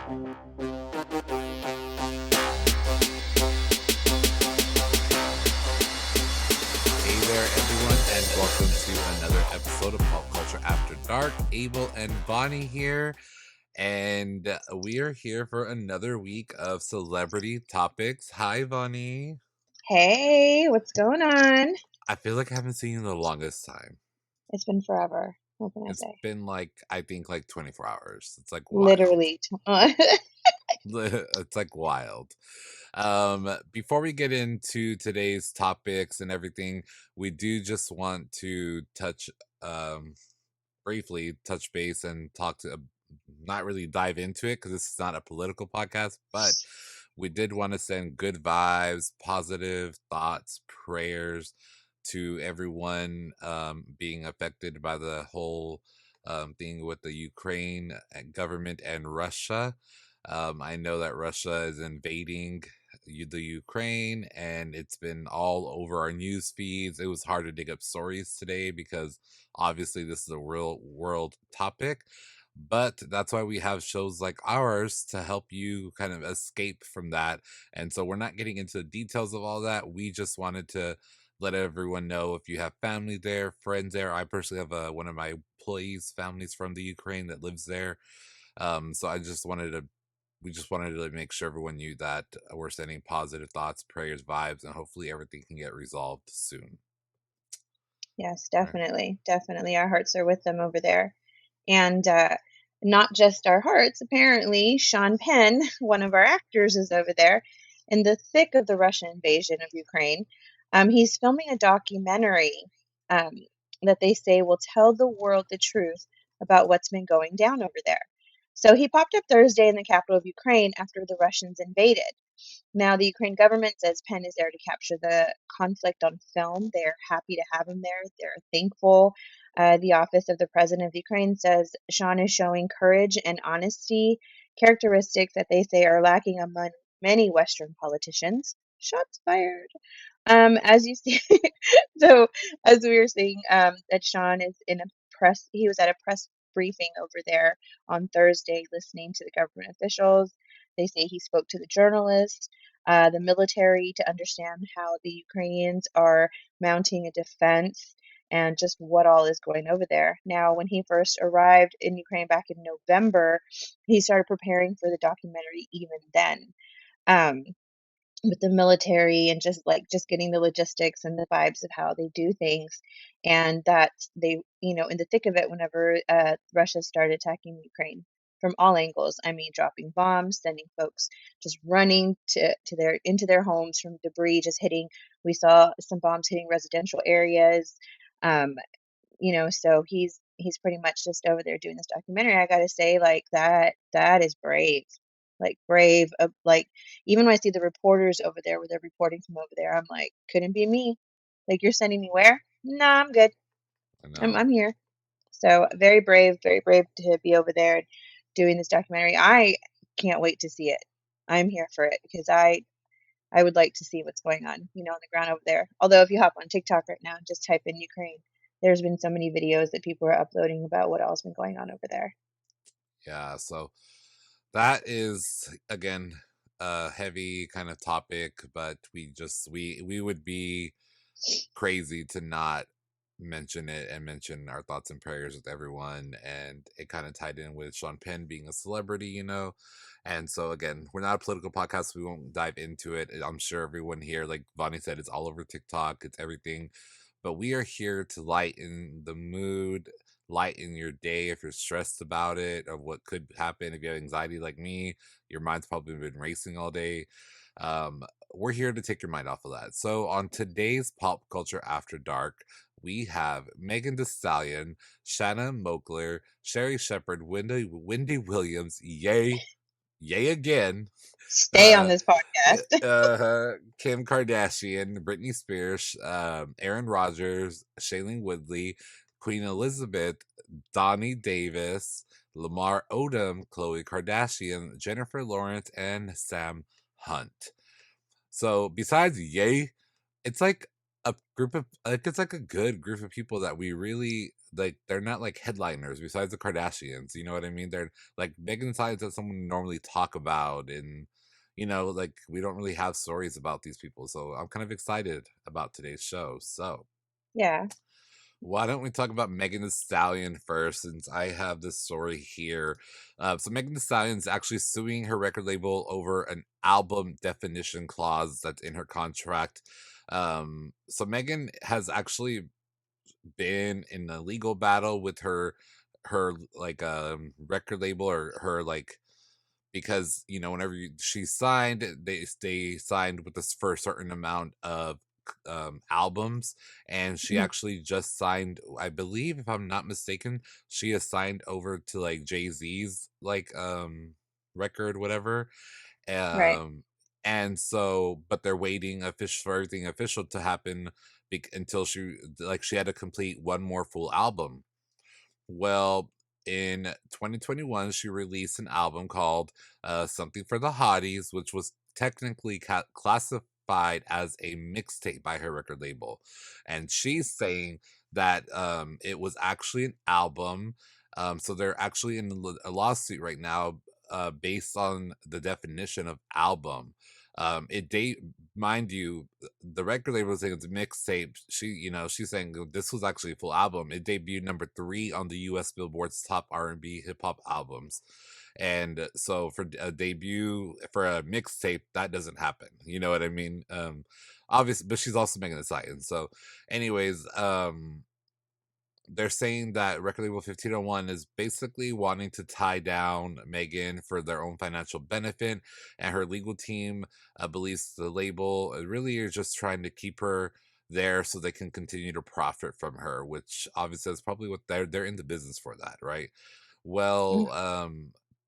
Hey there, everyone, and welcome to another episode of Pop Culture After Dark. Abel and Vonnie here, and we are here for another week of celebrity topics. Hi, Vonnie. Hey, what's going on? I feel like I haven't seen you in the longest time. It's been forever. What can I It's say? been I think 24 hours. It's like wild. Literally. It's like wild. Before we get into today's topics and everything, we do just want to briefly touch base and talk to not really dive into it because this is not a political podcast, but we did want to send good vibes, positive thoughts, prayers to everyone being affected by the whole thing with the Ukraine government and Russia. I know that Russia is invading the Ukraine, and it's been all over our news feeds. It was hard to dig up stories today because obviously this is a real world topic, but that's why we have shows like ours to help you kind of escape from that. And so we're not getting into the details of all that. We just wanted to let everyone know if you have family there, friends there. I personally have one of my employees' families from the Ukraine that lives there. So we just wanted to make sure everyone knew that we're sending positive thoughts, prayers, vibes, and hopefully everything can get resolved soon. Yes, All right. definitely. Definitely. Our hearts are with them over there. And not just our hearts, apparently, Sean Penn, one of our actors, is over there in the thick of the Russian invasion of Ukraine. He's filming a documentary um, that they say will tell the world the truth about what's been going down over there. So he popped up Thursday in the capital of Ukraine after the Russians invaded. Now, the Ukraine government says Penn is there to capture the conflict on film. They're happy to have him there. They're thankful. The office of the president of Ukraine says Sean is showing courage and honesty, characteristics that they say are lacking among many Western politicians. Shots fired. As you see, so as we were saying, that Sean is in a he was at a press briefing over there on Thursday listening to the government officials. They say he spoke to the journalists, the military to understand how the Ukrainians are mounting a defense and just what all is going over there. Now, when he first arrived in Ukraine back in November, he started preparing for the documentary even then. Um, with the military and just getting the logistics and the vibes of how they do things, and that they, in the thick of it, whenever Russia started attacking Ukraine from all angles. I mean, dropping bombs, sending folks just running to their into their homes from debris just hitting. We saw some bombs hitting residential areas. um so he's pretty much just over there doing this documentary. I gotta say, like, that is brave. Like, brave. Like, even when I see the reporters over there where they're reporting from over there, I'm like, couldn't be me. Like, you're sending me where? Nah, I'm good. I I'm know. I'm here. So very brave to be over there doing this documentary. I can't wait to see it. I'm here for it because I would like to see what's going on the ground over there. Although if you hop on TikTok right now and just type in Ukraine, there's been so many videos that people are uploading about what all's been going on over there. Yeah, so that is again a heavy kind of topic, but we would be crazy to not mention it and mention our thoughts and prayers with everyone. And it kind of tied in with Sean Penn being a celebrity. And so again, we're not a political podcast, so we won't dive into it. I'm sure everyone here, like Vonnie said, it's all over TikTok, it's everything. But we are here to lighten the mood, lighten your day if you're stressed about it, of what could happen if you have anxiety like me. Your mind's probably been racing all day. We're here to take your mind off of that. So on today's Pop Culture After Dark, we have Megan Thee Stallion, Shanna Moakler, Sherri Shepard, Wendy Williams, yay again, Stay on uh, this podcast. Kim Kardashian, Britney Spears, Aaron Rodgers, Shailene Woodley, Queen Elizabeth, Donnie Davis, Lamar Odom, Khloe Kardashian, Jennifer Lawrence, and Sam Hunt. So besides yay, it's like a group of like it's like a good group of people that we really like. They're not like headliners besides the Kardashians. You know what I mean? They're like Megan Thee that someone we normally talk about, and like we don't really have stories about these people. So I'm kind of excited about today's show. So Yeah. why don't we talk about Megan Thee Stallion first, since I have this story here. So Megan Thee Stallion is actually suing her record label over an album definition clause that's in her contract. So Megan has actually been in a legal battle with her like record label, or her like, because whenever she signed, they signed with this for a certain amount of albums, and she Mhm. actually just signed, I believe, if I'm not mistaken, she has signed over to like Jay-Z's like record, whatever. Right. um and so, but they're waiting official for everything official to happen, until she had to complete one more full album. Well, in 2021, she released an album called Something for the Hotties, which was technically classified as a mixtape by her record label. And she's saying that it was actually an album. So they're actually in a lawsuit right now based on the definition of album. It date Mind you, the record label was saying it's a mixtape. She's saying this was actually a full album. It debuted number 3 on the U.S. Billboard's top R&B hip hop albums, and so for a debut for a mixtape, that doesn't happen. You know what I mean? Obviously, but she's also making a science. So, anyways, they're saying that record label 1501 is basically wanting to tie down Megan for their own financial benefit, and her legal team believes the label really is just trying to keep her there so they can continue to profit from her, which obviously is probably what they're in the business for, that, right? Mhm. Well,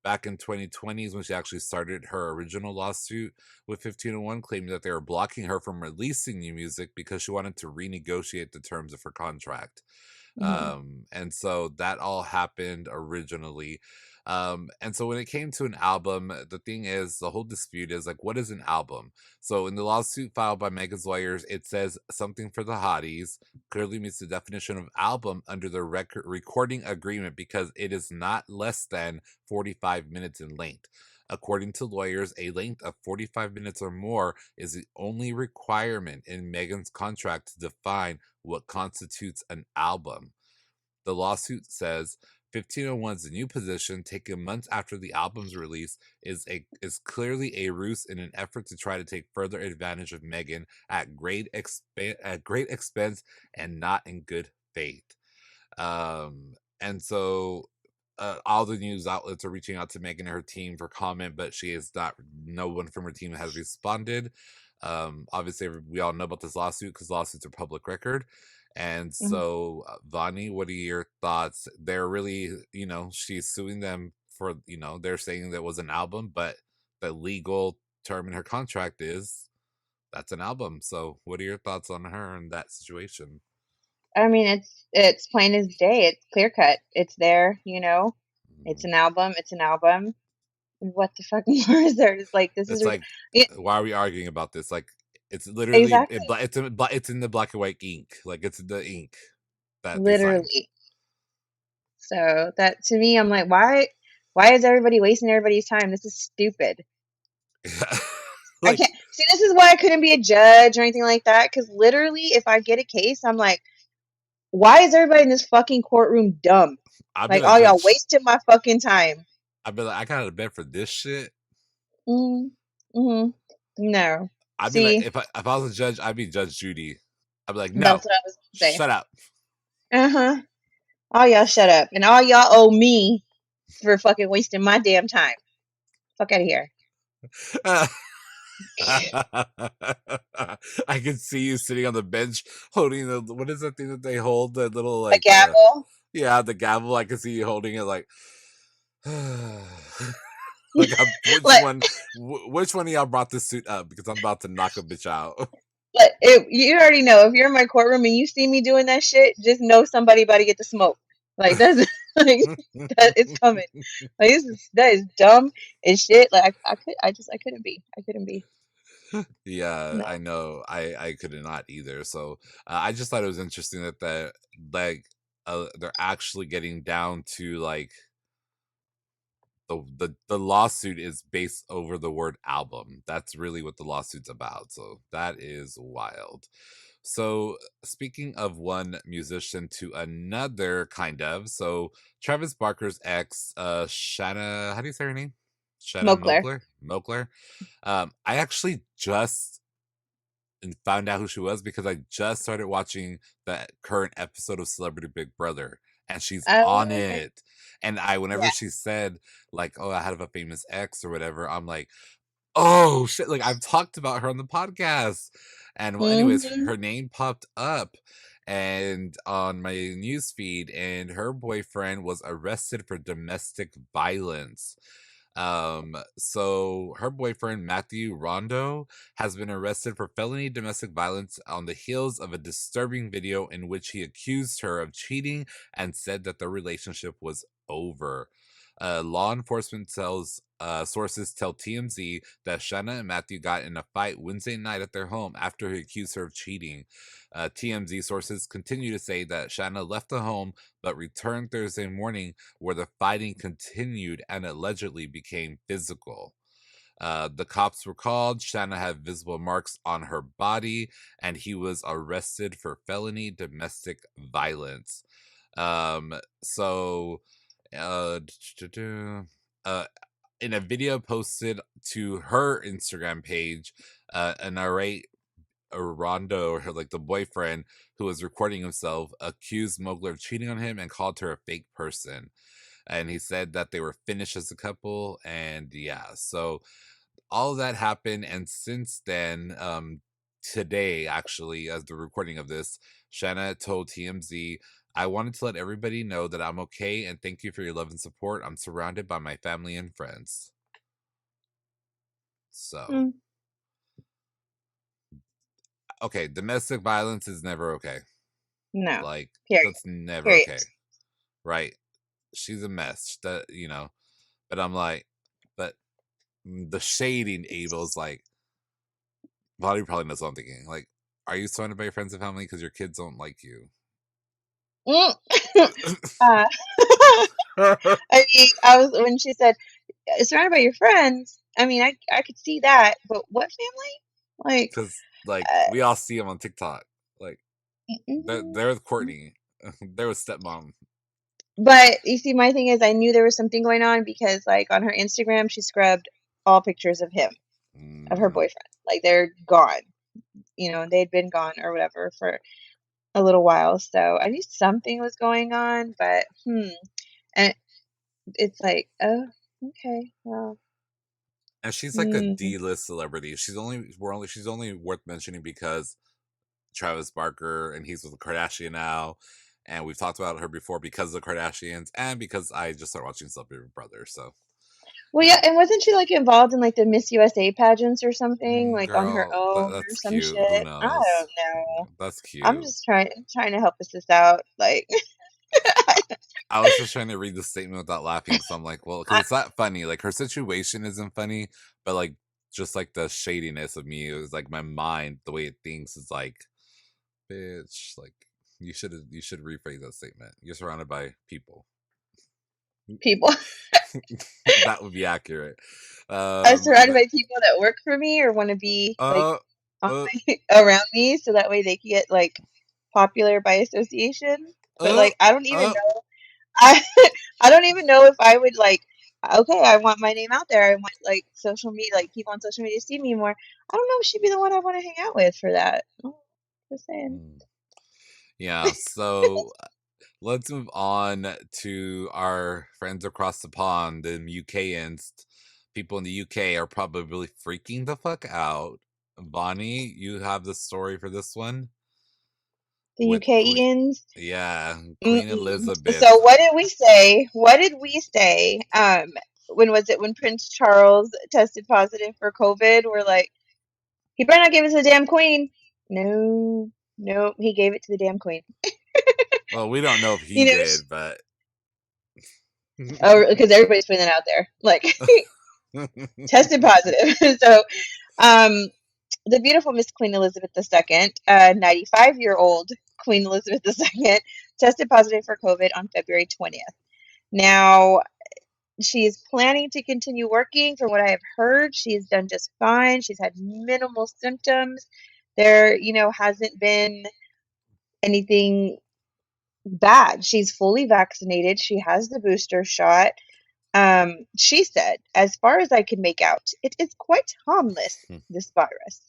back in 2020 is when she actually started her original lawsuit with 1501, claiming that they were blocking her from releasing new music because she wanted to renegotiate the terms of her contract. Mhm. And so that all happened originally. And so when it came to an album, the thing is, the whole dispute is like, what is an album? So in the lawsuit filed by Megan's lawyers, it says Something for the Hotties clearly meets the definition of album under the record recording agreement because it is not less than 45 minutes in length. According to lawyers, a length of 45 minutes or more is the only requirement in Megan's contract to define what constitutes an album. The lawsuit says 1501's new position, taken months after the album's release, is clearly a ruse in an effort to try to take further advantage of Megan at great expense and not in good faith. And so all the news outlets are reaching out to Megan and her team for comment, but she is not. No one from her team has responded. Obviously, we all know about this lawsuit because lawsuits are public record. And Mhm. so, Vonnie, what are your thoughts? They're really, she's suing them for, they're saying that was an album, but the legal term in her contract is that's an album. So, what are your thoughts on her and that situation? I mean, it's plain as day. It's clear cut. It's there. It's Mhm. an album. It's an album. What the fuck more is there? It's like this is It's like, it, why are we arguing about this? Like, it's literally exactly, it's in the black and white ink. Like, it's the ink that they signed. literally. So that to me, I'm like, why is everybody wasting everybody's time? This is stupid. I Like, can't see. This is why I couldn't be a judge or anything like that. Because literally, if I get a case, I'm like, why is everybody in this fucking courtroom dumb? I've been Like, a all y'all judge. wasted my fucking time. I've been like, I got out of bed for this shit. Mm, mm-hmm. No. I'd be like, See, if I was a judge, I'd be Judge Judy. I'd be like, that's no, what I was gonna say. shut up. Uh-huh. All y'all shut up. And all y'all owe me for fucking wasting my damn time. Fuck out of here. I can see you sitting on the bench holding the, what is that thing that they hold, the little A like gavel. yeah, the gavel. I can see you holding it like like Like, which one of y'all brought this suit up, because I'm about to knock a bitch out. but you already know if you're in my courtroom and you see me doing that shit, just know somebody about to get the smoke. Like that's like that it's coming. Like that is dumb as shit. Like I couldn't be. I couldn't be. Yeah, I No. know. I could not either. So I just thought it was interesting that like they're actually getting down to like the lawsuit is based over the word album. That's really what the lawsuit's about. So that is wild. So speaking of one musician to another kind of, so Travis Barker's ex, Shanna, how do you say her name? Shanna Moakler. Moakler? Moakler. I actually just and found out who she was because I just started watching the current episode of Celebrity Big Brother, and she's on Oh, okay. it. And I, whenever Yeah. she said like, "Oh, I have a famous ex" or whatever, I'm like, "Oh shit!" Like I've talked about her on the podcast. And well, anyways, Hmm. her name popped up and on my news feed, and her boyfriend was arrested for domestic violence. So her boyfriend Matthew Rondo has been arrested for felony domestic violence on the heels of a disturbing video in which he accused her of cheating and said that their relationship was over. Law enforcement tells sources tell TMZ that Shanna and Matthew got in a fight Wednesday night at their home after he accused her of cheating. TMZ sources continue to say that Shanna left the home but returned Thursday morning where the fighting continued and allegedly became physical. The cops were called. Shanna had visible marks on her body, and he was arrested for felony domestic violence. So, uh, uh, in a video posted to her Instagram page, an irate Rondo, or her, like the boyfriend who was recording himself, accused Mogler of cheating on him and called her a fake person. And he said that they were finished as a couple. And yeah, so all of that happened. And since then, today, actually, as the recording of this, Shanna told TMZ, "I wanted to let everybody know that I'm okay and thank you for your love and support. I'm surrounded by my family and friends." So, Mm, okay, domestic violence is never okay. no. Like, Period. that's never Period. okay. Right? She's a mess. That, but I'm like, but the shading Abel's like, Vonnie probably knows what I'm thinking. Like, are you surrounded by your friends and family because your kids don't like you? Mm. uh, I mean, I was when she said surrounded by your friends. I mean, I could see that, but what family? Like, Because like uh, we all see them on TikTok. Like they're with mm. Courtney. They're with stepmom. But you see, my thing is, I knew there was something going on because, like, on her Instagram, she scrubbed all pictures of him, of her Mm. boyfriend. Like, they're gone. They'd been gone or whatever for a little while. So I knew something was going on, but and it's like, oh, okay, well, And she's like a hmm. D-list celebrity. She's only worth mentioning because Travis Barker and he's with the Kardashian now. And we've talked about her before because of the Kardashians and because I just started watching Celebrity Big Brother. So Well, yeah, and wasn't she like involved in like the Miss USA pageants or something, like on her girl, own or that's some cute. Who shit? I knows? don't know. That's I'm cute. just trying to help us this out. Like, I was just trying to read the statement without laughing because I'm like, well, because I, it's not funny. Like her situation isn't funny, but like just like the shadiness of me, it was like my mind, the way it thinks is like, bitch, like you should rephrase that statement. You're surrounded by people. people. That would be accurate. I'm surrounded But by people that work for me or want to be like uh, on uh, around me, so that way they can get like popular by association. But uh, like, I don't even uh. know. I I don't even know if I would like. Okay, I want my name out there. I want like social media, like people on social media to see me more. I don't know if she'd be the one I want to hang out with for that. Oh, just saying. Mm. Yeah. So let's move on to our friends across the pond, the UKans. People in the UK are probably freaking the fuck out. Bonnie, you have the story for this one The with Queen. UKians. Yeah, Queen Mm-mm. Elizabeth. So what did we say? What did we say? When was it when Prince Charles tested positive for COVID? We're like, he better not give it to the damn queen. No, no, he gave it to the damn queen. Well, we don't know if he You know, did, but oh, because everybody's putting it out there, like tested positive. So, um, the beautiful Miss Queen Elizabeth II, 95-year-old Queen Elizabeth II, tested positive for COVID on February 20th. Now, she's planning to continue working. From what I have heard, she's done just fine. She's had minimal symptoms. There, hasn't been anything bad. She's fully vaccinated. She has the booster shot. She said, as far as I can make out, it is quite harmless, this virus.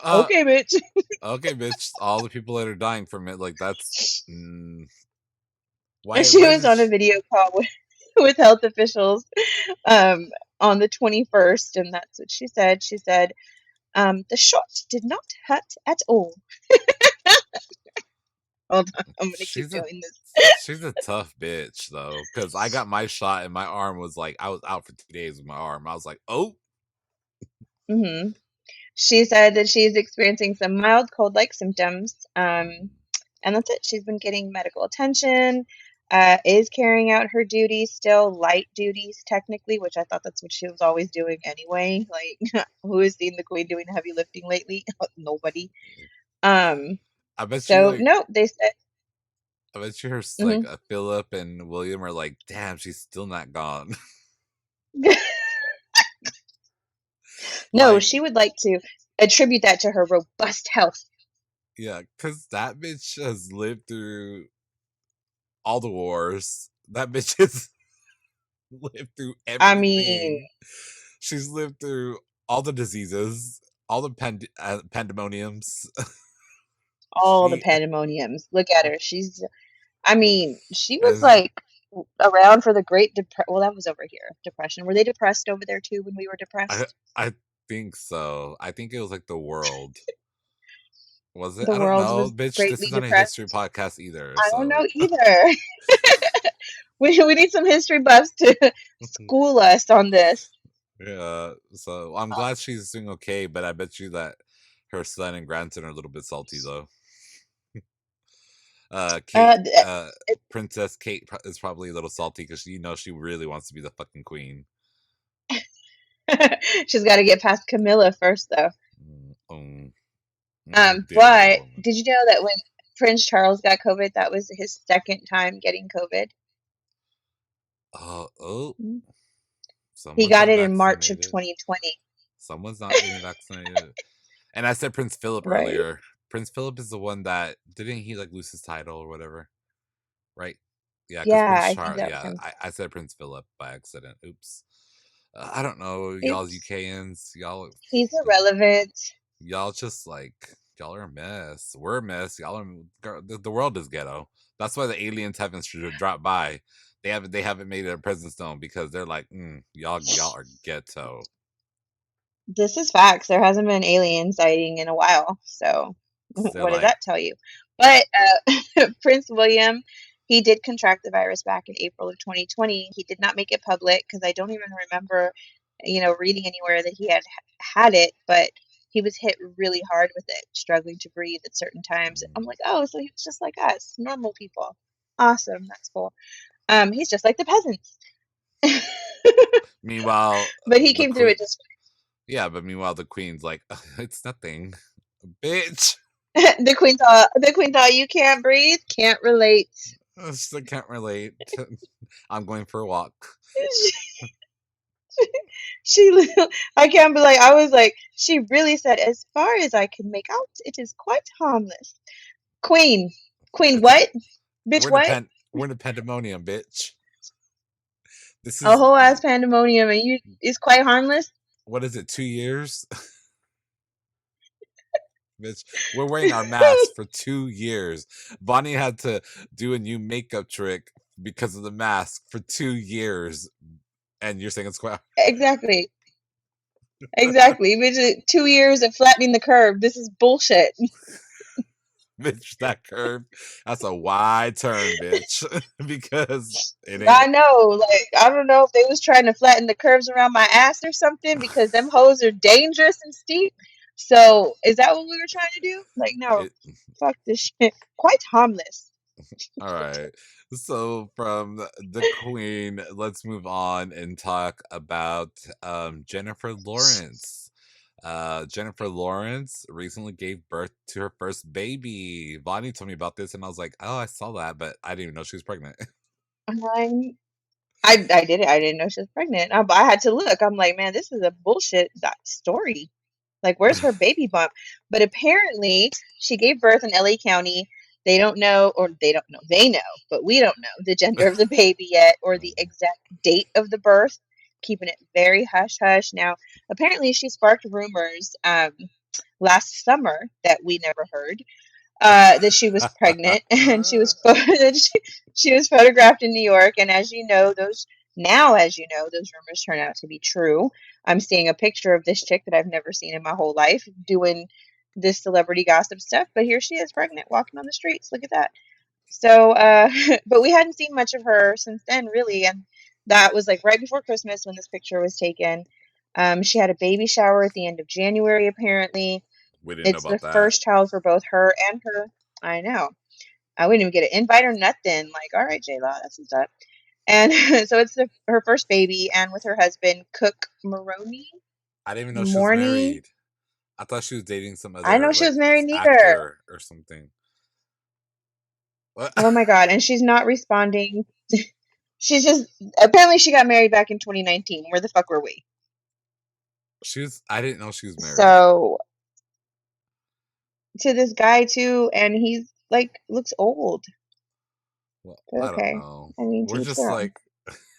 uh, Okay, bitch. okay, bitch. All the people that are dying from it, like that's And why? she Why was isn't on a she? video call with health officials um, on the 21st, and that's what she said. She said, the shot did not hurt at all. Hold on, I'm going to keep She's a doing this. she's a tough bitch though, because I got my shot and my arm was like I was out for 2 days with my arm. I was like, oh, Hmm. She said that she's experiencing some mild cold-like symptoms, and that's it. She's been getting medical attention, is carrying out her duties still, light duties technically, which I thought that's what she was always doing anyway. Like, who has seen the queen doing heavy lifting lately? Nobody. Um, I bet you so like no, they said. I bet you her like Mhm. Philip and William are like, damn, she's still not gone. No, Like, she would like to attribute that to her robust health. yeah, because that bitch has lived through all the wars. That bitch has lived through I mean, everything. She's lived through all the diseases, all the pandemoniums. all the She pandemoniums. Look at her. I mean, she was as like around for the Great Depression. Well, that was over here. Depression. Were they depressed over there too when we were I depressed? I think so. I think it was like the world. Was it? The I don't world know, was bitch. This is greatly not a history depressed. podcast either. I don't So know either. We need some history buffs to school us on this. yeah. So I'm glad she's doing okay, but I bet you that her son and grandson are a little bit salty though. Kate, Uh, th- Princess Kate is probably a little salty because she really wants to be the fucking queen. she's got to get past Camilla first, though. Mm, dear But woman. did you know that when Prince Charles got COVID, that was his second time getting COVID? Oh, Mhm. He someone's got not it in March of vaccinated. 2020. Someone's not getting vaccinated. And I said Prince Philip Right. earlier. Prince Philip is the one that didn't he like lose his title or whatever, right? Yeah, because Yeah, Prince I think Charles. that was Yeah, him. I said Prince Philip by accident. Oops. I don't know, y'all Oops. UKans, He's irrelevant. y'all just like y'all are a mess. We're a mess. Y'all are the world is ghetto. That's why the aliens haven't should have dropped by. They haven't made it a presence known because they're like, y'all are ghetto. This is facts. There hasn't been an alien sighting in a while. So, They're what does like, that tell you? But Prince William, he did contract the virus back in April of 2020. He did not make it public because I don't even remember, reading anywhere that he had it, but he was hit really hard with it, struggling to breathe at certain times. I'm like, oh, so he was just like us, normal people. Awesome. That's cool. He's just like the peasants. meanwhile, But he the came through queen. it just Yeah, but meanwhile, the queen's like, it's nothing, bitch. the queen thought you can't breathe, can't relate. I still can't relate. I'm going for a walk. she I can't be like I was like she really said as far as I can make out it is quite harmless. Queen. Queen It's what? Bitch what? we're in a pandemonium, bitch. This A is whole ass pandemonium and you is quite harmless? what is it? 2 years, bitch. We're wearing our masks for 2 years. Bonnie had to do a new makeup trick because of the mask for 2 years, and you're saying it's quite Exactly. Exactly. Bitch, 2 years of flattening the curve. This is bullshit. bitch. That curve, that's a wide turn, bitch. Because it I ain't. know, like I don't know if they was trying to flatten the curves around my ass or something because them hoes are dangerous and steep. So is that what we were trying to do? Like, no, It fuck this shit. Quite harmless. All right. So from the Queen, let's move on and talk about Jennifer Lawrence. Jennifer Lawrence recently gave birth to her first baby. Vonnie told me about this, and I was like, "Oh, I saw that," but I didn't even know she was pregnant. I'm, I did it. I didn't know she was pregnant. I had to look. I'm like, man, this is a bullshit that story. Like, where's her baby bump? But apparently, she gave birth in LA County. They don't know, or they don't know. They know, but we don't know the gender of the baby yet or the exact date of the birth. Keeping it very hush hush. Now, apparently, she sparked rumors last summer that we never heard that she was pregnant and she was photographed in New York. And as you know, those rumors turn out to be true. I'm seeing a picture of this chick that I've never seen in my whole life doing this celebrity gossip stuff, but here she is pregnant walking on the streets. Look at that. So, but we hadn't seen much of her since then, really. And that was like right before Christmas when this picture was taken. She had a baby shower at the end of January, apparently. We didn't know It's the about that. first child for both her and her. I know. I wouldn't even get an invite or nothing. Like, all right, J Law, that's what's up. And so it's her first baby, and with her husband, Cook Maroney. I didn't even know she was Morney. married. I thought she was dating some I other know she like was married neither. actor or something. What? Oh my God. And she's not responding. She's just, apparently, she got married back in 2019. Where the fuck were we? She was. I didn't know she was married. So to this guy, too, and he's like, looks old. Well, But I don't okay. know. I mean, to We're each just their own. like,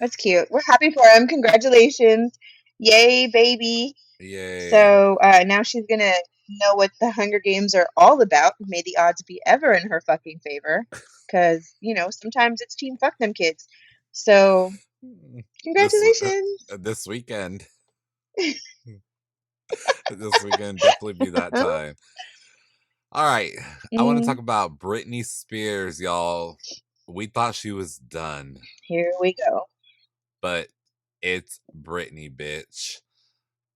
That's cute. We're happy for him. Congratulations. Yay, baby. yay. So now she's going to know what the Hunger Games are all about. May the odds be ever in her fucking favor. Because, sometimes it's team fuck them kids. So, This congratulations. this weekend. This weekend definitely be that time. All right, I want to talk Mm, about Britney Spears, y'all. We thought she was done, here we go. but it's Britney, bitch.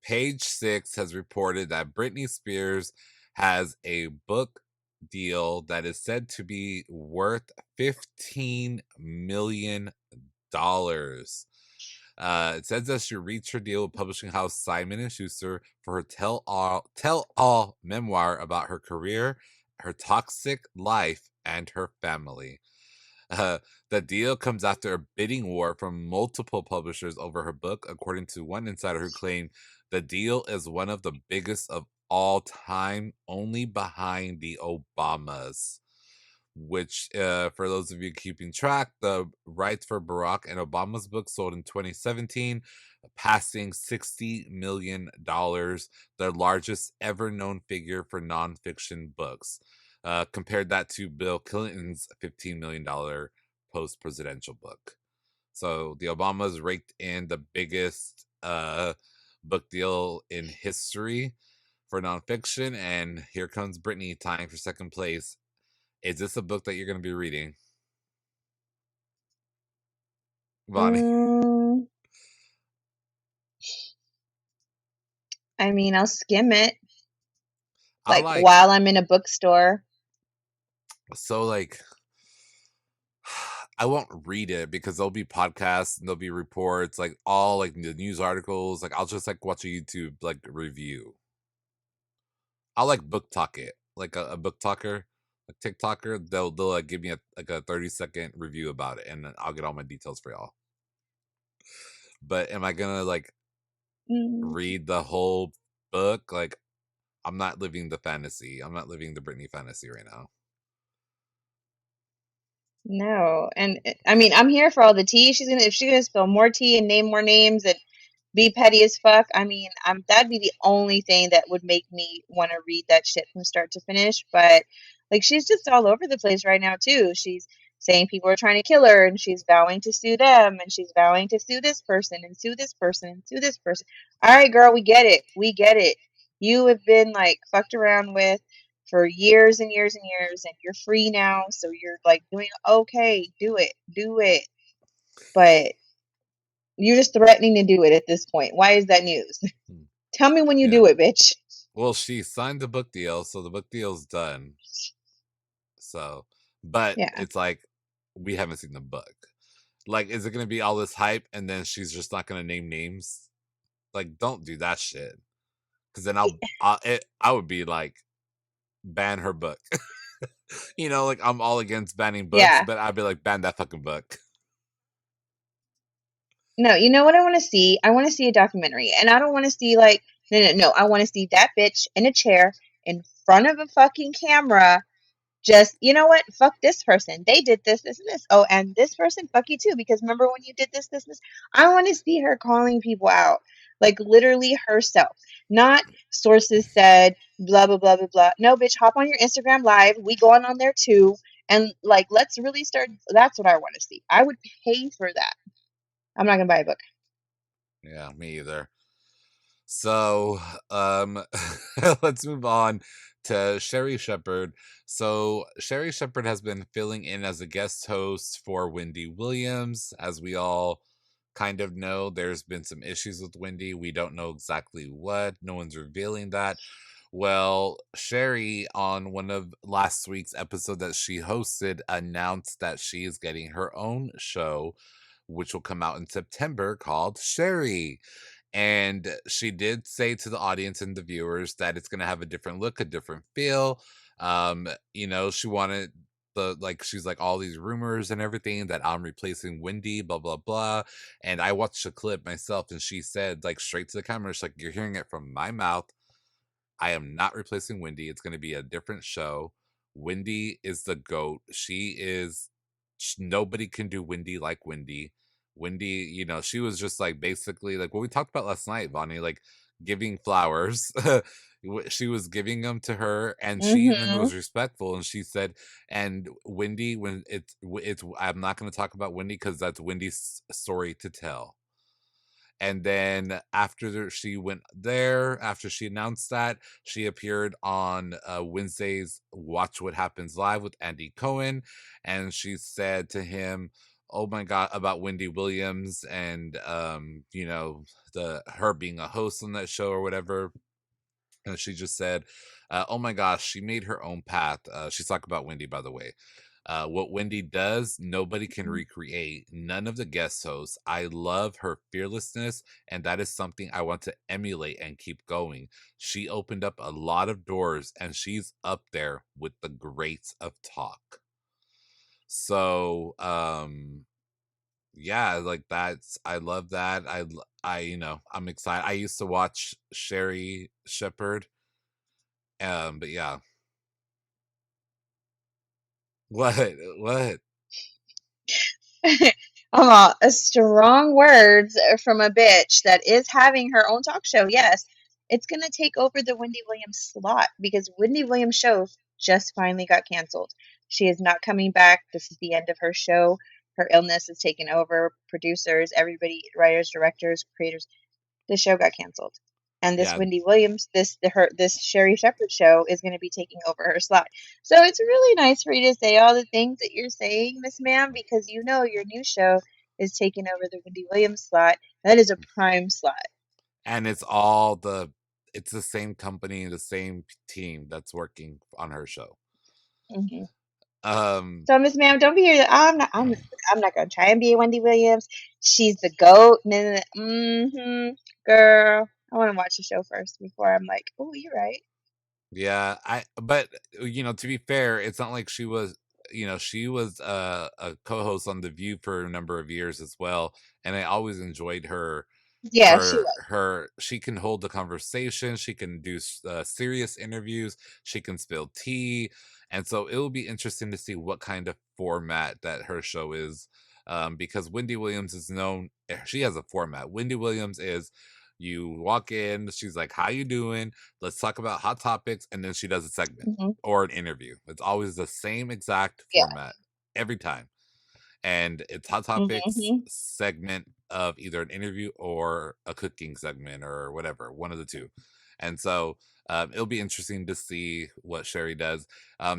Page Six has reported that Britney Spears has a book deal that is said to be worth $15 million. It says that she reached her deal with publishing house Simon and Schuster for her tell all memoir about her career, her toxic life, and her family. Uh, the deal comes after a bidding war from multiple publishers over her book, according to one insider who claimed the deal is one of the biggest of all time, only behind the Obamas. Which, for those of you keeping track, the rights for Barack and Obama's book sold in 2017, passing $60 million, the largest ever known figure for nonfiction books. Compared that to Bill Clinton's $15 million post presidential book. So the Obamas raked in the biggest book deal in history for nonfiction. And here comes Britney tying for second place. Is this a book that you're going to be reading, Vonnie? Mm, I mean, I'll skim it I like like, while I'm in a bookstore. so like, I won't read it because there'll be podcasts and there'll be reports, like all like the news articles. Like I'll just like watch a YouTube like review. I'll like book talk it, like a book talker, like TikToker. They'll like give me like a 30-second review about it, and then I'll get all my details for y'all. But am I gonna like Mm, read the whole book? Like I'm not living the fantasy. I'm not living the Britney fantasy right now. no, and I mean, I'm here for all the tea. If she's gonna spill more tea and name more names and be petty as fuck. I mean, that'd be the only thing that would make me want to read that shit from start to finish. But like, she's just all over the place right now too. She's saying people are trying to kill her, and she's vowing to sue them, and she's vowing to sue this person and sue this person and sue this person. All right, girl, we get it. We get it. You have been like fucked around with for years and years and years, and you're free now, so you're like doing okay. Do it, do it. But you're just threatening to do it at this point. Why is that news? Hmm. Tell me when you Yeah. do it, bitch. Well, she signed the book deal, so the book deal's done. So, but Yeah. it's like we haven't seen the book. Like, is it gonna be all this hype and then she's just not gonna name names? Like, don't do that shit. because then I would be like ban her book. Like I'm all against banning books, Yeah. but I'd be like ban that fucking book. No, you know what I want to see? I want to see a documentary. And I don't want to see like no no no, I want to see that bitch in a chair in front of a fucking camera. Just, you know what? Fuck this person. They did this, this, and this. Oh, and this person, fuck you too. Because remember when you did this, this, and this? I want to see her calling people out. Like literally herself. Not sources said, blah, blah, blah, blah, blah. No, bitch, hop on your Instagram live. We going on there too. And like, let's really start. That's what I want to see. I would pay for that. I'm not going to buy a book. Yeah, me either. So, let's move on to Sherri Shepard. So, Sherri Shepard has been filling in as a guest host for Wendy Williams. As we all kind of know, there's been some issues with Wendy. We don't know exactly what, no one's revealing that. Well, Sherri, on one of last week's episode that she hosted, announced that she is getting her own show, which will come out in September, called Sherri. And she did say to the audience and the viewers that it's going to have a different look, a different feel. She wanted she's like all these rumors and everything that I'm replacing Wendy, blah blah blah. And I watched the clip myself, and she said like straight to the camera, she's like, "You're hearing it from my mouth. I am not replacing Wendy. It's going to be a different show. Wendy is the GOAT. Nobody can do Wendy like Wendy. Wendy, she was just like basically like what we talked about last night, Vonnie, like giving flowers. She was giving them to her, and she even Mm-hmm. was respectful. And she said, and Wendy, when I'm not going to talk about Wendy because that's Wendy's story to tell. And then after she went there, after she announced that, she appeared on Wednesday's Watch What Happens Live with Andy Cohen. And she said to him, "Oh my God," about Wendy Williams and, her being a host on that show or whatever. And she just said, "Oh my gosh, she made her own path." She's talking about Wendy, by the way. What Wendy does, nobody can recreate. None of the guest hosts. I love her fearlessness, and that is something I want to emulate and keep going. She opened up a lot of doors, and she's up there with the greats of talk. So, yeah, like I love that. I'm excited. I used to watch Sherri Shepard, but yeah. What? A strong words from a bitch that is having her own talk show. Yes, it's gonna take over the Wendy Williams slot because Wendy Williams' show just finally got canceled. She is not coming back. This is the end of her show. Her illness has taken over. Producers, everybody, writers, directors, creators, the show got canceled. And this Yeah, Wendy Williams, this Sherri Shepard show is going to be taking over her slot. So it's really nice for you to say all the things that you're saying, Miss Ma'am, because you know your new show is taking over the Wendy Williams slot. That is a prime slot. and it's the same company, the same team that's working on her show. Hmm. Um, So, Miss Ma'am, don't be here. I'm not gonna try and be a Wendy Williams. She's the goat. Mm-hmm, girl. I want to watch the show first before I'm like, oh, you're right. yeah, but to be fair, it's not like she was a co-host on The View for a number of years as well, and I always enjoyed her. Yeah, she was. She can hold the conversation, she can do serious interviews, she can spill tea, and so it will be interesting to see what kind of format that her show is, because Wendy Williams is known, she has a format. Wendy Williams is, you walk in, she's like, "How you doing? Let's talk about hot topics," and then she does a segment Hmm. or an interview. It's always the same exact Yeah. format every time, and it's hot topics Hmm. segment of either an interview or a cooking segment or whatever, one of the two. And so it'll be interesting to see what Sherri does.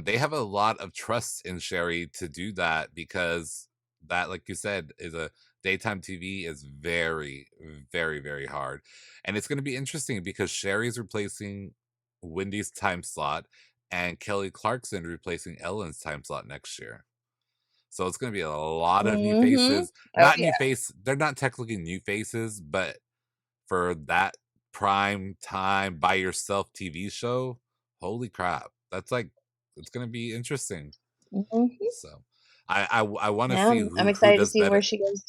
They have a lot of trust in Sherri to do that, because that, like you said, is a daytime TV is very, very, very hard. And it's going to be interesting because Sherri's replacing Wendy's time slot, and Kelly Clarkson replacing Ellen's time slot next year. So it's going to be a lot of new Hmm. faces. Oh Not new yeah. face. They're not technically new faces, but for that prime time by yourself TV show. Holy crap. That's like, it's going to be interesting. Mhm. So I want to Yeah, see I'm who excited to does see where better. she goes.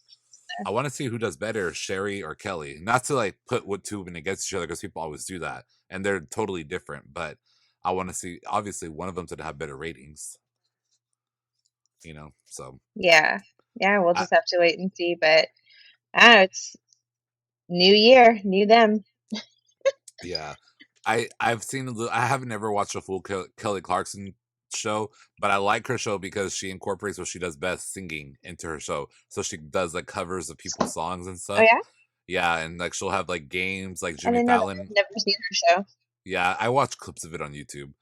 I want to see who does better, Sherri or Kelly. Not to like put what two women against each other, because people always do that, and they're totally different. But I want to see. Obviously, one of them's gonna have better ratings. So Yeah, yeah, we'll I, just have to wait and see. But it's new year, new them. yeah, I've seen. I haven't ever watched a full Kelly Clarkson show, but I like her show because she incorporates what she does best, singing, into her show. So she does like covers of people's songs and Oh stuff. yeah, Yeah, and like she'll have like games like I Jimmy didn't know that. Fallon. I've never seen her show. Yeah, I watch clips of it on YouTube,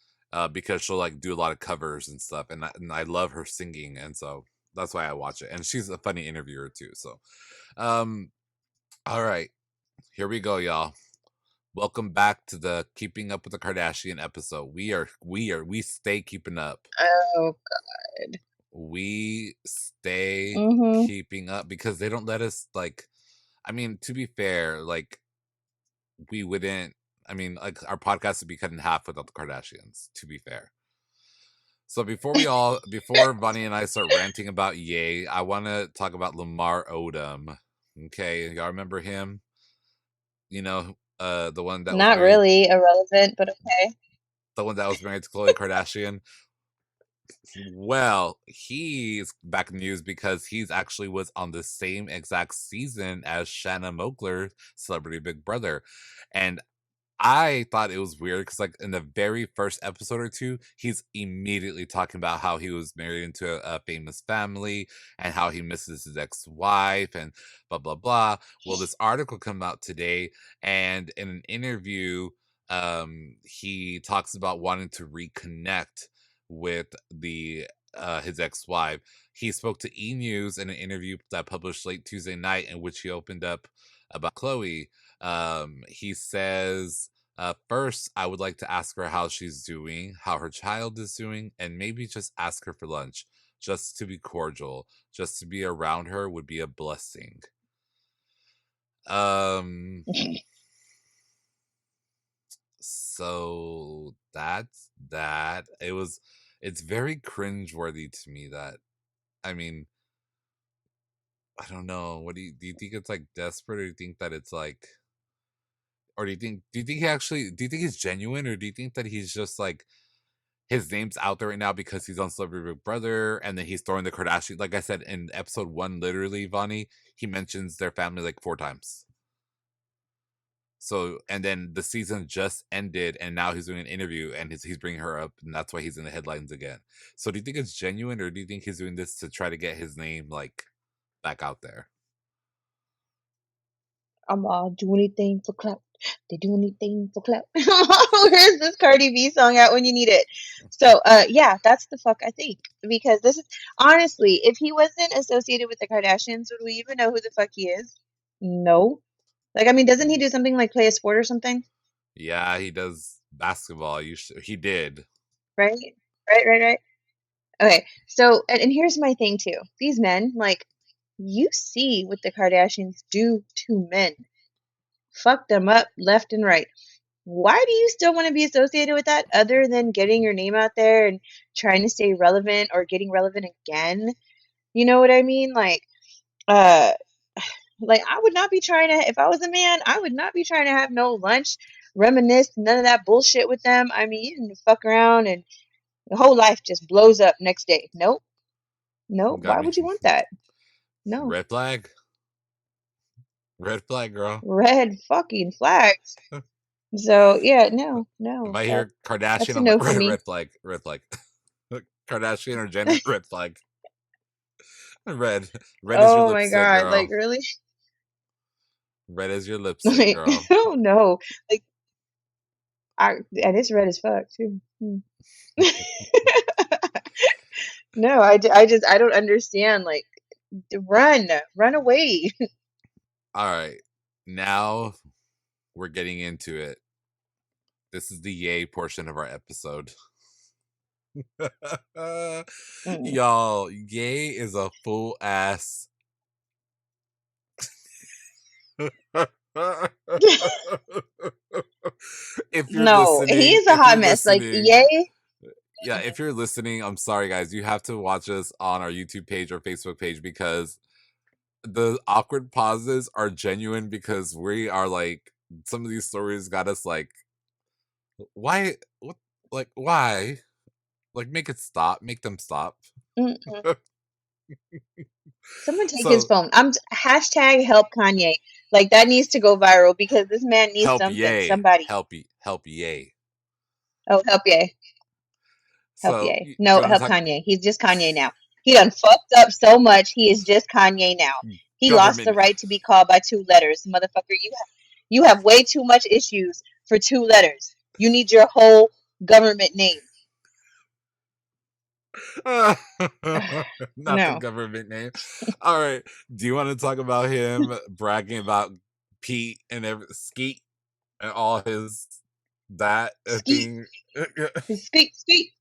because she'll like do a lot of covers and stuff, and I love her singing, and so that's why I watch it. And she's a funny interviewer too. So, um, all right, here we go, y'all. Welcome back to the Keeping Up with the Kardashian episode. We stay keeping up. Oh God. We stay Mhm. keeping up because they don't let us like. I mean, to be fair, like we wouldn't. I mean, like our podcast would be cut in half without the Kardashians. To be fair. So before Vonnie and I start ranting about Ye, I want to talk about Lamar Odom. Okay, y'all remember him? The one that was Not married, really irrelevant, but okay. the one that was married to Khloe Kardashian. Well, he's back in the news because he's actually was on the same exact season as Shanna Moakler, Celebrity Big Brother, and I thought it was weird because, like, in the very first episode or two, he's immediately talking about how he was married into a famous family and how he misses his ex-wife and blah blah blah. Well, this article came out today, and in an interview, he talks about wanting to reconnect with the his ex-wife. He spoke to E News in an interview that published late Tuesday night, in which he opened up about Khloe. He says, first, I would like to ask her how she's doing, how her child is doing, and maybe just ask her for lunch, just to be cordial. Just to be around her would be a blessing. So that's that. It's very cringeworthy to me that, I mean, I don't know. Do you think it's like desperate, or do you think that it's like, or do you think he's genuine, or do you think that he's just like his name's out there right now because he's on Celebrity Big Brother, and then he's throwing the Kardashians? Like I said in episode 1, literally, Vonnie, he mentions their family like 4 times. So, and then the season just ended, and now he's doing an interview, and he's bringing her up, and that's why he's in the headlines again. So, do you think it's genuine, or do you think he's doing this to try to get his name like back out there? I'm all do anything for clout. They do anything for clout. Where's this Cardi B song at when you need it? So, yeah, that's the fuck I think. Because this is honestly, if he wasn't associated with the Kardashians, would we even know who the fuck he is? No. Like, I mean, doesn't he do something like play a sport or something? Yeah, he does basketball. He did. Right? Right. Okay. So, and here's my thing too. These men, like, you see what the Kardashians do to men. Fuck them up left and right. Why do you still want to be associated with that other than getting your name out there and trying to stay relevant or getting relevant again? You know what I mean? Uh, like I would not be trying to, if I was a man, I would not be trying to have no lunch, reminisce, none of that bullshit with them. I mean, you can fuck around and the whole life just blows up next day. Nope. Nope. Got Why me. would you want that? No. Red flag. Red flag, girl. Red fucking flags. So yeah, If no. I That's hear Kardashian, a I'm like, no for me. red flag, red flag. Kardashian or Jenner, red flag. Red is your Oh my lipstick, God. Like girl. really? Red is your lipstick, Like, girl. oh no. Like and it's red as fuck too. Hmm. No, I don't understand. Like, run away. All right, now we're getting into it. This is the yay portion of our episode. Mm. Y'all, Ye is a full ass. if you're No, he listening, is a hot mess. Like, yay. yeah, if you're listening, I'm sorry, guys. You have to watch us on our YouTube page or Facebook page because the awkward pauses are genuine because we are like some of these stories got us like why what like why like make it stop make them stop. Mm-mm. Someone take his So phone. Hashtag help Kanye. Like that needs to go viral because this man needs help something. yay Somebody. help yay. Oh, help yay. Help So yay. do No, you want to help talk Kanye. He's just Kanye now. He done fucked up so much. He is just Kanye now. He lost the government? right to be called by two letters. Motherfucker, you have way too much issues for two letters. You need your whole government name. Not the No. government name. All right. Do you want to talk about him bragging about Pete and Skeet and all his that Skeet. thing? Skeet. Skeet.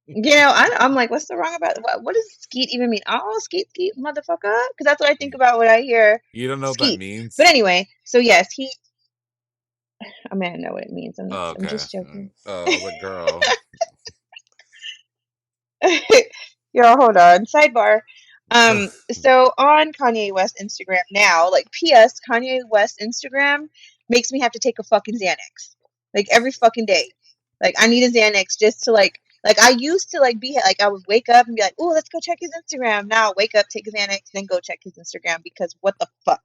I'm like, what's the wrong about what does skeet even mean? Oh, skeet, skeet, motherfucker. Because that's what I think about when I hear You don't know what that skeet. But means? anyway, so yes, I mean, I know what it means. Oh, I'm okay. just joking. Oh, I was like, girl. Yo, hold on. Sidebar. So on Kanye West Instagram now, like PS, Kanye West Instagram makes me have to take a fucking Xanax. Like every fucking day. Like I need a Xanax just to like I used to like be like I would wake up and be like, oh, let's go check his Instagram. Now I'll wake up, take a Xanax, then go check his Instagram because what the fuck?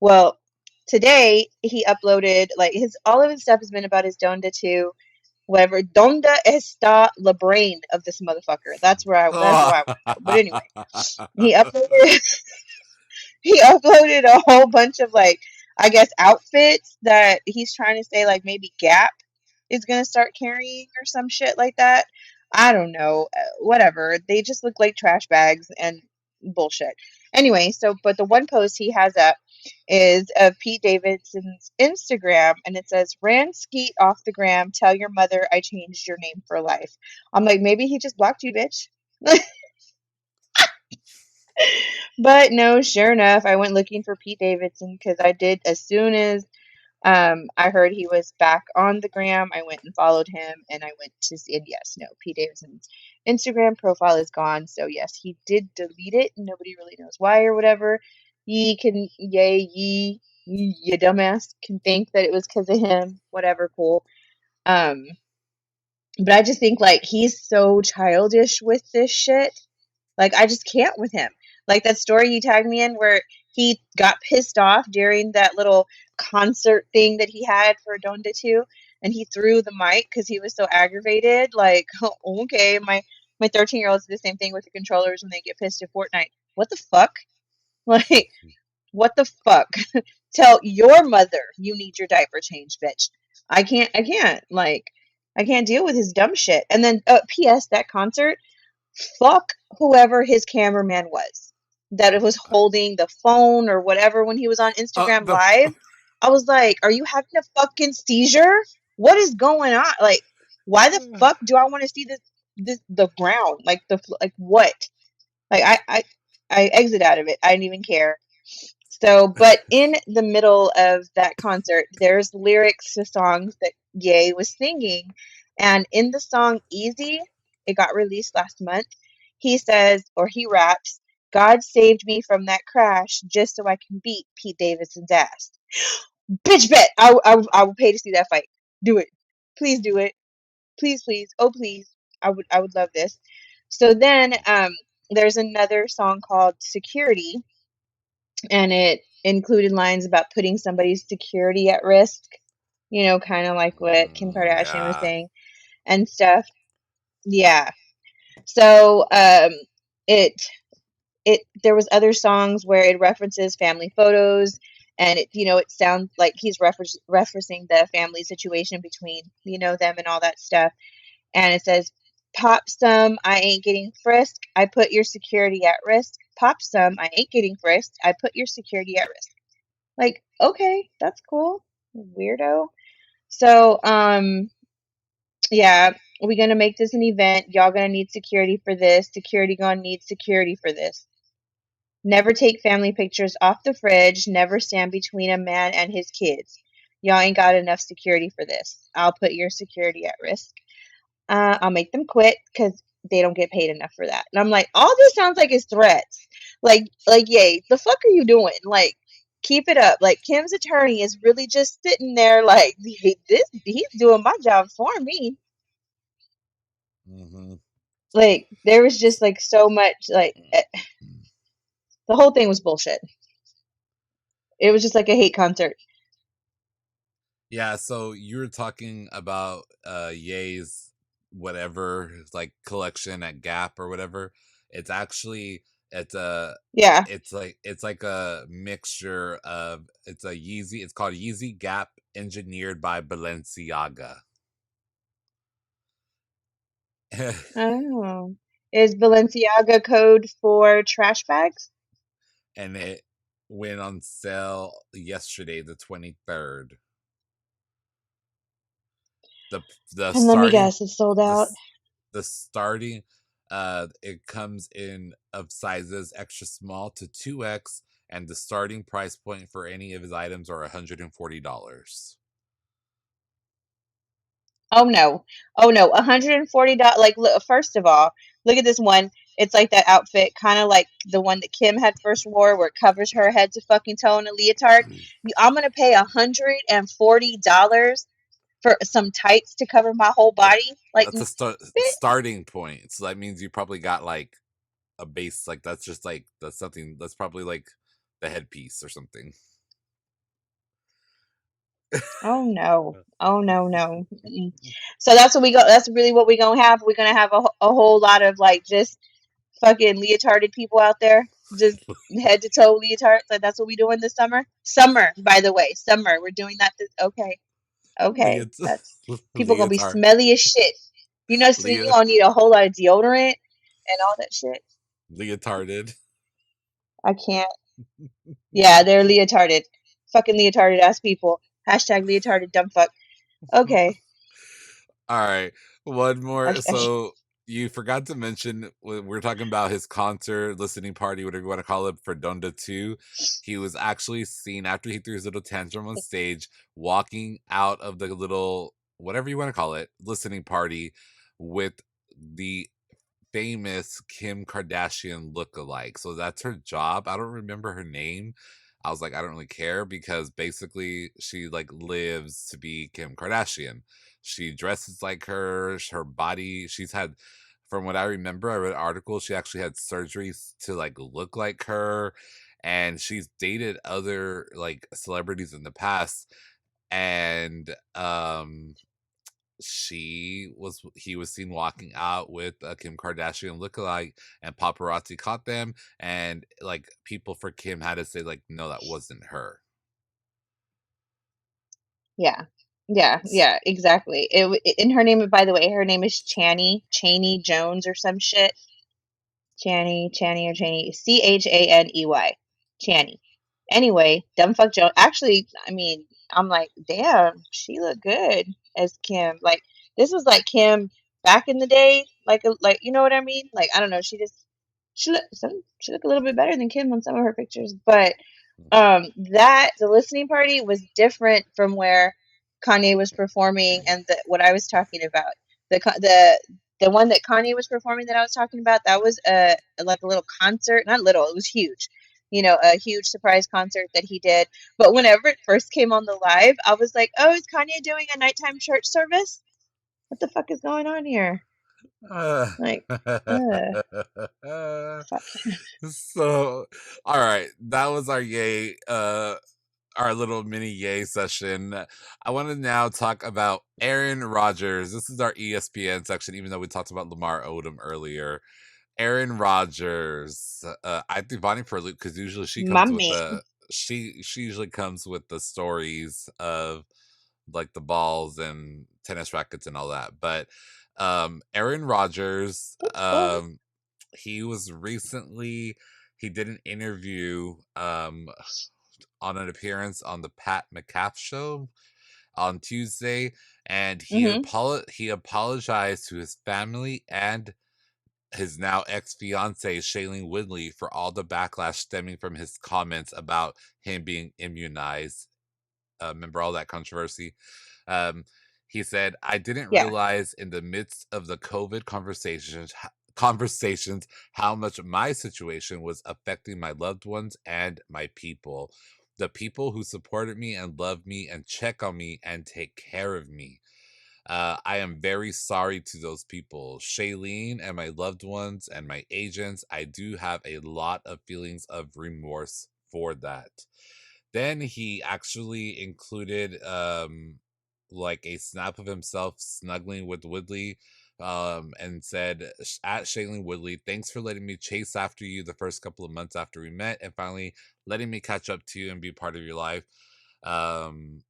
Well, today he uploaded like his all of his stuff has been about his Donda 2 whatever. Donda está la brain of this motherfucker. That's where I want to go. But anyway, he uploaded he uploaded a whole bunch of like I guess outfits that he's trying to say like maybe Gap is gonna start carrying or some shit like that. I don't know. Whatever. They just look like trash bags and bullshit. Anyway, so but the one post he has up is of Pete Davidson's Instagram and it says ran skeet off the gram, tell your mother I changed your name for life. I'm like, maybe he just blocked you, bitch. But no, sure enough, I went looking for Pete Davidson because I did as soon as I heard he was back on the gram. I went and followed him, and I went to see. And yes, no, Pete Davidson's Instagram profile is gone. So yes, he did delete it. Nobody really knows why or whatever. You dumbass can think that it was because of him. Whatever, cool. Um, but I just think like he's so childish with this shit. Like I just can't with him. Like that story you tagged me in where he got pissed off during that little concert thing that he had for Donda 2 and he threw the mic because he was so aggravated. Like, okay, my 13-year-olds do the same thing with the controllers when they get pissed at Fortnite. What the fuck? Like, what the fuck? Tell your mother you need your diaper changed, bitch. Like, I can't deal with his dumb shit. And then, P.S. That concert, fuck whoever his cameraman was that it was holding the phone or whatever when he was on Instagram the live. I was like, are you having a fucking seizure? What is going on? Like, why the fuck do I want to see this the ground? Like like what? Like I exit out of it. I didn't even care. So, but in the middle of that concert, there's lyrics to songs that Ye was singing. And in the song Easy, it got released last month, he says, or he raps, God saved me from that crash just so I can beat Pete Davidson's ass. Bitch, bet! I will pay to see that fight. Do it. Please do it. Please, please. Oh, please. I would love this. So then there's another song called Security and it included lines about putting somebody's security at risk, kind of like what Kim Kardashian was yeah. saying and stuff. Yeah. So it there was other songs where it references family photos and it sounds like he's referencing the family situation between them and all that stuff. And it says, pop some, I ain't getting frisked. I put your security at risk. Pop some, I ain't getting frisked. I put your security at risk. Like, okay, that's cool. Weirdo. So, yeah, we gonna make this an event. Y'all gonna need security for this. Security gonna need security for this. Never take family pictures off the fridge. Never stand between a man and his kids. Y'all ain't got enough security for this. I'll put your security at risk. I'll make them quit because they don't get paid enough for that. And I'm like, all this sounds like is threats. Yay, the fuck are you doing? Like, keep it up. Like, Kim's attorney is really just sitting there, like, he's doing my job for me. Mm-hmm. Like, there was just like so much, like, the whole thing was bullshit. It was just like a hate concert. Yeah, so you were talking about Ye's whatever like collection at Gap or whatever. It's actually it's a Yeah. it's like a mixture of it's a Yeezy. It's called Yeezy Gap, engineered by Balenciaga. Oh. Is Balenciaga code for trash bags? And it went on sale yesterday, the 23rd. The the And let me starting guess, it's sold the out. the starting it comes in of sizes extra small to 2X, and the starting price point for any of his items are $140. Oh no. Oh no. $140. Like, look, first of all, look at this one. It's like that outfit, kind of like the one that Kim had first wore, where it covers her head to fucking toe in a leotard. I'm gonna pay $140 for some tights to cover my whole That body. Like, that's a starting point. So that means you probably got like a base, like that's just like that's something that's probably like the headpiece or something. oh no. Oh no, no. Mm-mm. So that's what we go. That's really what we're gonna have. We're gonna have a whole lot of like just fucking leotarded people out there, just head to toe leotards. Like, that's what we doing this summer. Summer, by the way, summer. We're doing that. Okay, okay. Leot That's people gonna be leotard smelly as shit. You know, so you Leo gonna need a whole lot of deodorant and all that shit. leotarded. I can't. Yeah, they're leotarded. Fucking leotarded ass people. Hashtag leotarded dumb fuck. Okay. All right, one I, more. I, So you forgot to mention when we're talking about his concert listening party, whatever you want to call it, for Donda 2. He was actually seen after he threw his little tantrum on stage, walking out of the little whatever you want to call it listening party with the famous Kim Kardashian look-alike. So that's her job. I don't remember her name. I was like, I don't really care because basically she like lives to be Kim Kardashian. She dresses like her body. She's had, from what I remember, I read an article, she actually had surgeries to like look like her. And she's dated other like celebrities in the past. And he was seen walking out with a Kim Kardashian lookalike, and paparazzi caught them, and like people for Kim had to say like, no, that wasn't her. yeah. Yeah, yeah, exactly. In her name, by the way, her name is Chaney Jones or some shit. Chaney or Chaney, Chaney, Chaney. Anyway, dumb fuck Joe. Actually, I mean, I'm like, damn, she looked good as Kim. Like, this was like Kim back in the day. Like, you know what I mean? Like, I don't know. She looked a little bit better than Kim on some of her pictures, but that the listening party was different from where Kanye was performing and what I was talking about. The one that Kanye was performing that I was talking about, that was like a little concert, not little, it was huge. You know, a huge surprise concert that he did. But whenever it first came on the live, I was like, "Oh, is Kanye doing a nighttime church service? What the fuck is going on here?" Uh, Like, fuck. so, all right, that was our yay. Our little mini yay session. I want to now talk about Aaron Rodgers. This is our ESPN section, even though we talked about Lamar Odom earlier. Aaron Rodgers. I think Vonnie for Luke because usually she My comes with man. she usually comes with the stories of like the balls and tennis rackets and all that. But Aaron Rodgers, Oh, he was recently he did an interview on an appearance on the Pat McCaff show on Tuesday, and mm-hmm. he apologized to his family and his now ex-fiancee Shailene Woodley for all the backlash stemming from his comments about him being immunized. remember all that controversy. Um, he said, "I didn't Yeah. realize in the midst of the COVID conversations how much my situation was affecting my loved ones and my people, the people who supported me and loved me and check on me and take care of me. I am very sorry to those people, Shailene and my loved ones and my agents. I do have a lot of feelings of remorse for that." Then he actually included like a snap of himself snuggling with Woodley, and said, at Shailene Woodley, "Thanks for letting me chase after you the first couple of months after we met and finally letting me catch up to you and be part of your life. Um,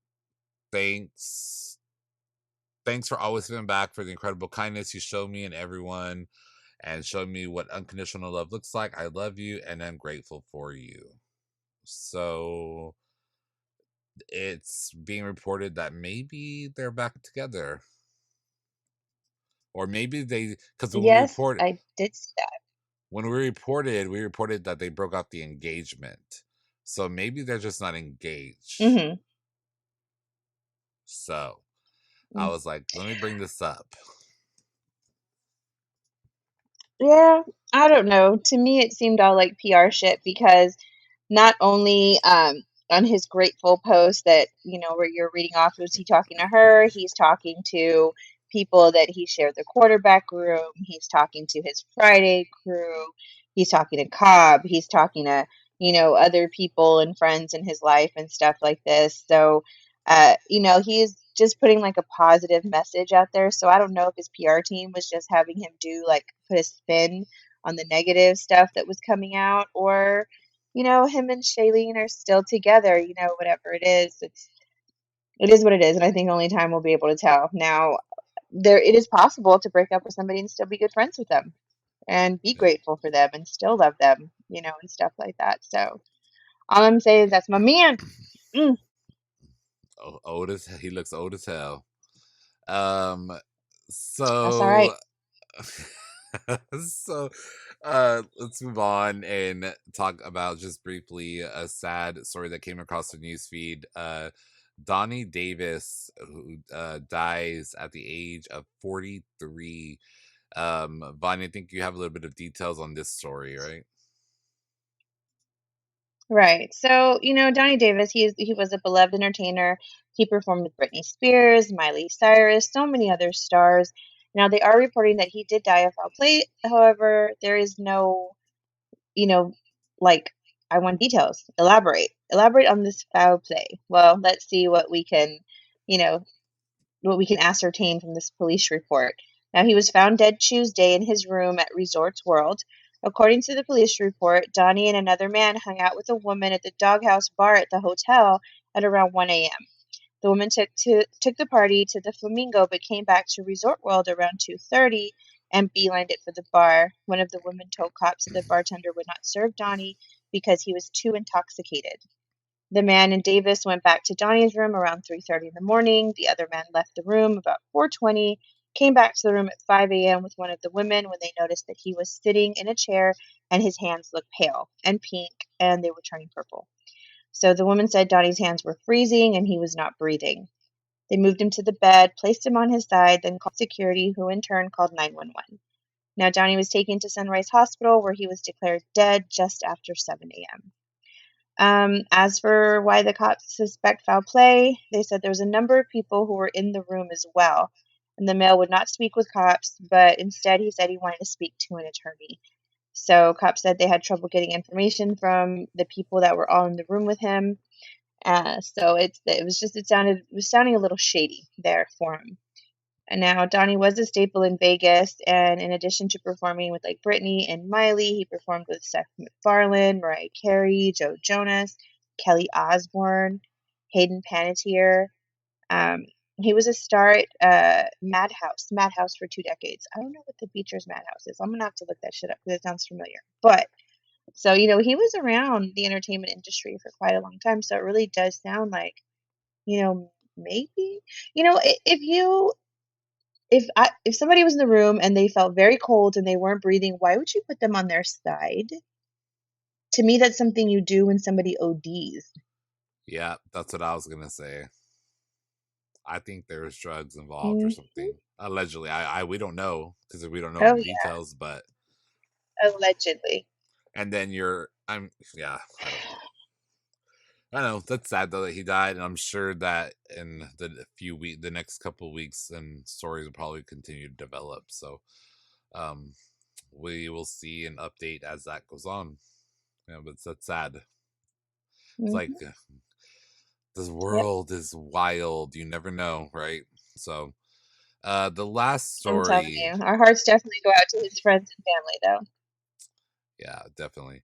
thanks Thanks for always giving back, for the incredible kindness you showed me and everyone, and showed me what unconditional love looks like. I love you and I'm grateful for you." So it's being reported that maybe they're back together. Or maybe because Yes, I did see that. we reported that they broke off the engagement. So maybe they're just not engaged. Hmm. So I was like, let me bring this up. Yeah, I don't know. To me, it seemed all like PR shit because not only on his grateful post that, where you're reading off, was he talking to her? He's talking to people that he shared the quarterback room. He's talking to his Friday crew. He's talking to Cobb. He's talking to, other people and friends in his life and stuff like this. So, he's just putting like a positive message out there. So I don't know if his PR team was just having him do like put a spin on the negative stuff that was coming out, or him and Shailene are still together, whatever it is, it is what it is, and I think only time will be able to tell. Now, it is possible to break up with somebody and still be good friends with them and be Yeah. grateful for them and still love them, and stuff like that. So all I'm saying is that's my man. Mm, He looks old as hell. Um, that's all so right. so let's move on and talk about, just briefly, a sad story that came across the newsfeed. Donnie Davis, who dies at the age of 43. Vonnie, I think you have a little bit of details on this story, right? Right. So, Donnie Davis, he was a beloved entertainer. He performed with Britney Spears, Miley Cyrus, so many other stars. Now, they are reporting that he did die of foul play. However, there is no, you know, like, I want details. Elaborate. Elaborate on this foul play. Well, let's see you know, what we can ascertain from this police report. Now, he was found dead Tuesday in his room at Resorts World. According to the police report, Donnie and another man hung out with a woman at the Doghouse Bar at the hotel at around 1 a.m. The woman took the party to the Flamingo, but came back to Resort World around 2:30 and beelined it for the bar. One of the women told cops that the bartender would not serve Donnie because he was too intoxicated. The man and Davis went back to Donnie's room around 3:30 in the morning. The other man left the room about 4:20, came back to the room at 5 a.m. with one of the women when they noticed that he was sitting in a chair and his hands looked pale and pink and they were turning purple. So the woman said Donnie's hands were freezing and he was not breathing. They moved him to the bed, placed him on his side, then called security, who in turn called 911. Now Donnie was taken to Sunrise Hospital where he was declared dead just after 7 a.m. As for why the cops suspect foul play, they said there was a number of people who were in the room as well. And the male would not speak with cops, but instead he said he wanted to speak to an attorney. So cops said they had trouble getting information from the people that were all in the room with him. So it was sounding a little shady there for him. And now Donnie was a staple in Vegas, and in addition to performing with like Britney and Miley, he performed with Seth MacFarlane, Mariah Carey, Joe Jonas, Kelly Osbourne, Hayden Panettiere. Um, he was a star at Madhouse for 2 decades. I don't know what the Beecher's Madhouse is. I'm gonna have to look that shit up because it sounds familiar. But so he was around the entertainment industry for quite a long time. So it really does sound like maybe if you if somebody was in the room and they felt very cold and they weren't breathing, why would you put them on their side? To me, that's something you do when somebody ODs. Yeah, that's what I was gonna say. I think there was drugs involved or Mhm. something. Allegedly, I we don't know because we don't know Oh, the yeah, details. But allegedly. and then yeah, I don't know. I know that's sad though that he died, and I'm sure that in the next couple of weeks, and stories will probably continue to develop. So, um, we will see an update as that goes on. Yeah, but that's sad. It's like Mhm. this Yep, world is wild. You never know, right? So, the last I'm telling story, you. Our hearts definitely go out to his friends and family, though. yeah, definitely.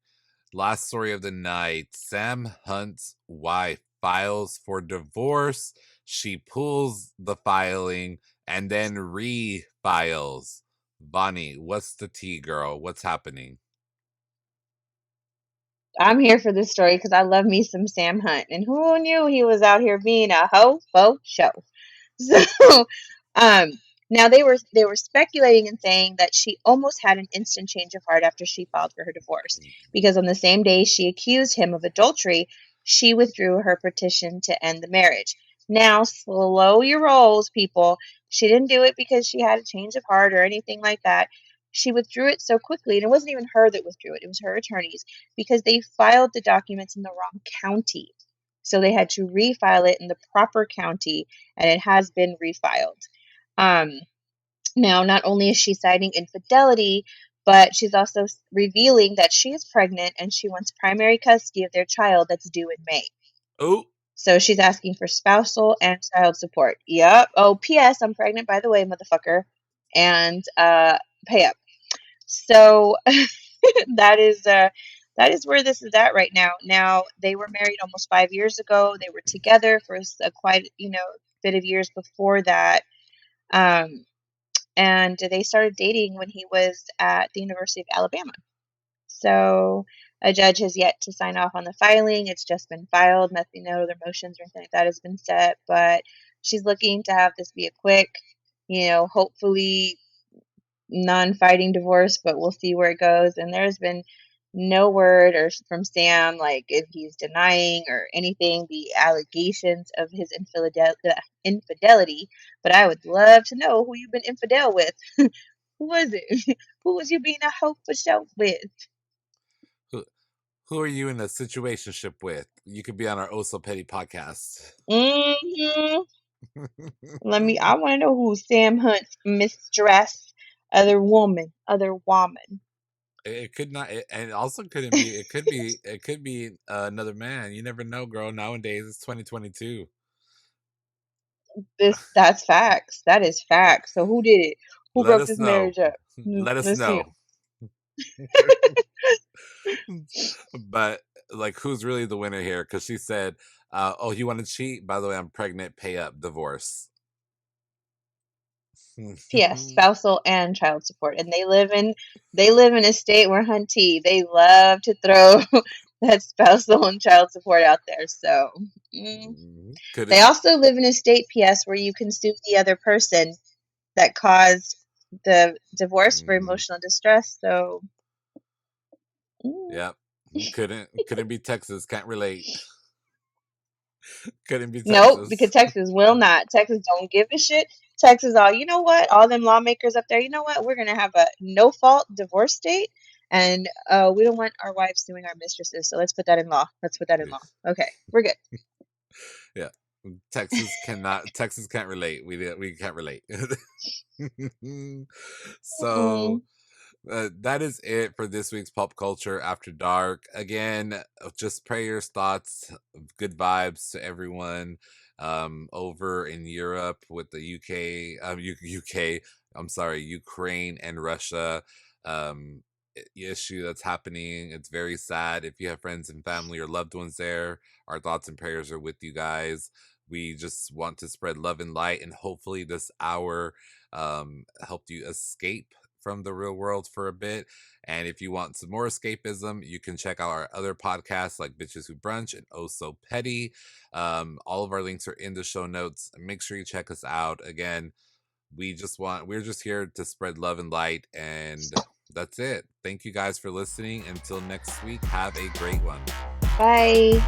Last story of the night. Sam Hunt's wife files for divorce. She pulls the filing and then refiles. Vonnie, what's the tea, girl? What's happening? I'm here for this story because I love me some Sam Hunt. And who knew he was out here being a hoe faux show? So, um, now they were speculating and saying that she almost had an instant change of heart after she filed for her divorce, because on the same day she accused him of adultery, she withdrew her petition to end the marriage. Now, slow your rolls, people. She didn't do it because she had a change of heart or anything like that. She withdrew it so quickly, and it wasn't even her that withdrew it, it was her attorneys, because they filed the documents in the wrong county. So they had to refile it in the proper county, and it has been refiled. Um, Now, not only is she citing infidelity, but she's also revealing that she is pregnant and she wants primary custody of their child that's due in May. Oh, So she's asking for spousal and child support. Yep. Oh, P.S. I'm pregnant, by the way, motherfucker. And pay up. So that is that is where this is at right now. Now they were married almost 5 years ago. They were together for a quite bit of years before that. Um, and they started dating when he was at the University of Alabama. So a judge has yet to sign off on the filing. It's just been filed. Nothing, no other motions or anything like that has been set. But she's looking to have this be a quick, hopefully non-fighting divorce, but we'll see where it goes. And there's been no word or from Sam, like if he's denying or anything the allegations of his infidelity. But I would love to know who you've been infidel with. Who was it? Who was you being a hoe for show with? who, who are you in a situationship with? You could be on our Oh So Petty podcast. Hmm. I want to know who Sam Hunt's mistress, other woman. It could not, and it also couldn't be. It could be. It could be another man. You never know, girl. Nowadays, it's 2022. That's facts. That is facts. So who did it? Who Let broke us this know. marriage up? Let us Let's see know. But like, who's really the winner here? Because she said, "Oh, you want to cheat? By the way, I'm pregnant. Pay up. Divorce." P.S. Spousal and child support, and they live in a state where hunty they love to throw that spousal and child support out there. So Could they it? also live in a state, P.S., where you can sue the other person that caused the divorce for Mm, emotional distress. So mm, yep. Couldn't be Texas. Can't relate. Couldn't be nope, because Texas. Texas will not. Texas don't give a shit. Texas, all you know what? All them lawmakers up there, you know what? We're gonna have a no fault divorce state, and we don't want our wives suing our mistresses. So let's put that in law. Let's put that in law. Okay, we're good. Yeah. Texas cannot. Texas can't relate. We can't relate. So Mm, that is it for this week's Pop Culture After Dark. Again, just prayers, thoughts, good vibes to everyone over in Europe with the UK, UK, I'm sorry, Ukraine and Russia issue that's happening. It's very sad. If you have friends and family or loved ones there, our thoughts and prayers are with you guys. We just want to spread love and light, and hopefully this hour helped you escape from the real world for a bit. And if you want some more escapism, you can check out our other podcasts like Bitches Who Brunch and Oh So Petty. All of our links are in the show notes. Make sure you check us out. Again, we're just here to spread love and light, and that's it. Thank you guys for listening. Until next week, have a great one. bye.